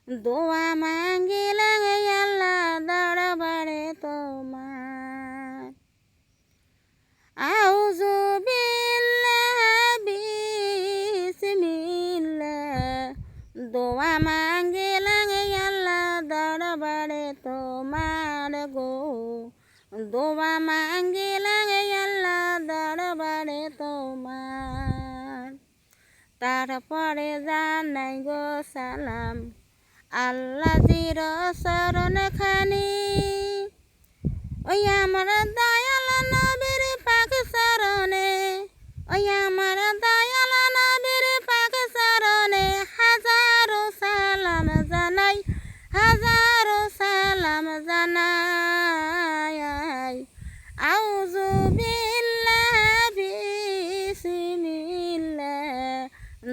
দোয়া মাঙ্গিলাম আল্লাহ দরবারে তোমার। আউযু বিল্লাহি বিসমিল্লাহ, দোয়া মাঙ্গিলাম আল্লাহ দরবারে তোমার গো। দোয়া মাঙ্গিলাম আল্লাহ দরবারে তোমার। তারপরে জানাই গো সালাম আল্লাহর চরণ খানি। ওই আমার দয়াল নবীর পাক চরণে, ওই আমার দয়াল নবীর পাক চরণে হাজারো সালাম জানাই, হাজারো সালাম জানাই। আউযু বিল্লাহি বিসমিল্লাহ,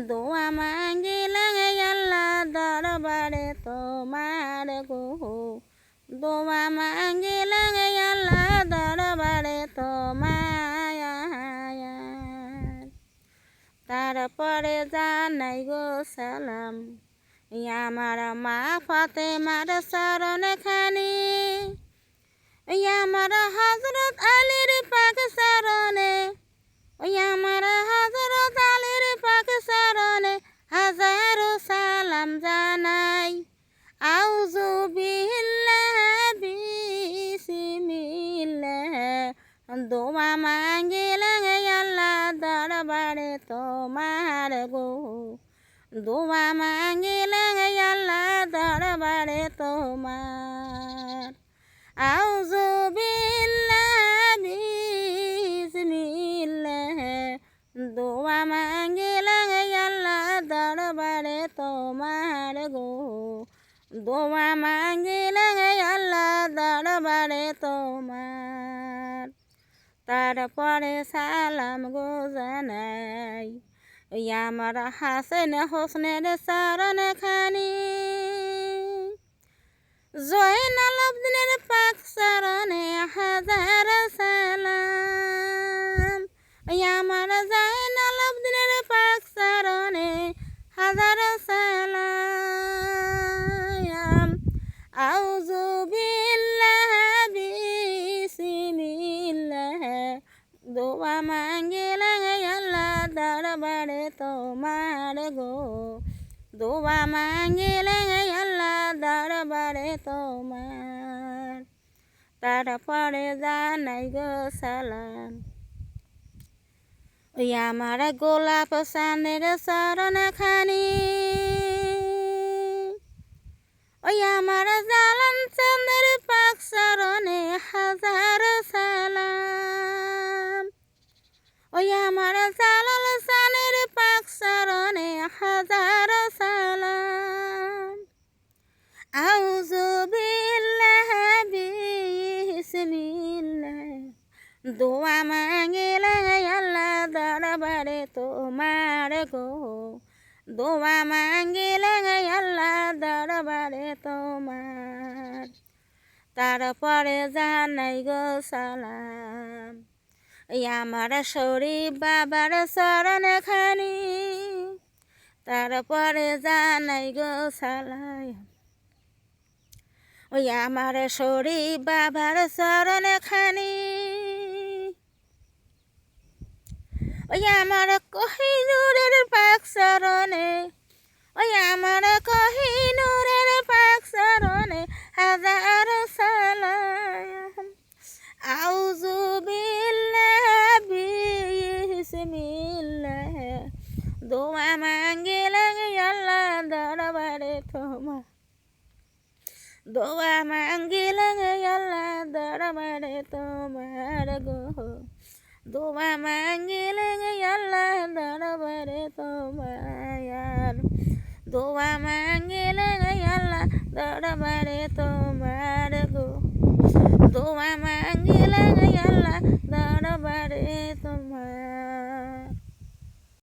দোয়া মাঙ্গিলাম আল্লাহ দরবারে তোমার গো। দোয়া মাঙ্গিলাম আল্লাহ দরবারে তোমার। তারপরে জানাই গো সালাম আমার মা ফাতেমার চরণ খানি। ওই আমার হযরত আলীর পাক চরণে, ওই আমার হযরত আলীর পাক চরণে হাজারো সালাম জানাই। আউযু বিল্লাহি বিসমিল্লাহ, দোয়া মাঙ্গিলাম আল্লাহ দরবারে তোমার গো। দোয়া মাঙ্গিলাম আল্লাহ দরবারে তোমার। আউযু বিল্লাহি বিসমিল্লাহ, দোয়া মাঙ্গিলাম আল্লাহ দরবারে তোমার গো। দোয়া মাঙ্গিলাম আল্লাহ দরবারে তোমার। তারপরে সালাম গো জানাই ওই আমার হাসান হোসেনের চরণ খানি। জয়নাল আবেদিনের পাক চরণে হাজার সালাম। ওই আমার জয়নাল আবেদিনের পাক চরণে হাজার সালাম। আউযু বিল্লাহি বিসমিল্লাহ, দোয়া মাঙ্গিলাম আল্লাহ দরবারে তোমার গো। দোয়া মাঙ্গিলাম আল্লাহ দরবারে তোমার। তারপরে জানাই গো সালাম ওই আমার গোলাপ চাঁদের চরণ খানি। ওই আমার জালান চাঁদের পাক চরণে হাজার সালাম। ওই আমার জালাল চাঁদের পাক চরণে হাজার সালাম। আউযু বিল্লাহি বিসমিল্লাহ, দোয়া মাঙ্গিলাম আল্লাহ দরবারে তোমার গো। দোয়া মাঙ্গিলাম আল্লাহ দরবারে তোমার। তারপরে জানাই গো সালাম এই আমার শরীফ বাবার চরণ খানি। তারপরে জানাই গো সালাম ওই আমার শরীফ বাবার চরণ খানি। ওই আমার কোহিনূরের পাক চরণে, ওই আমার কোহিনূরের পাক চরণে হাজার সালাম। আউযু বিল্লাহি বিসমিল্লাহ, দোয়া মাঙ্গিলাম আল্লাহ দরবারে তোমার। দোয়া মাঙ্গিলাম আল্লাহ দরবারে তোমার গো। দোয়া মাঙ্গিলাম আল্লাহ দরবারে তোমার। দোয়া মাঙ্গিলাম আল্লাহ দরবারে তোমার গো। দোয়া মাঙ্গিলাম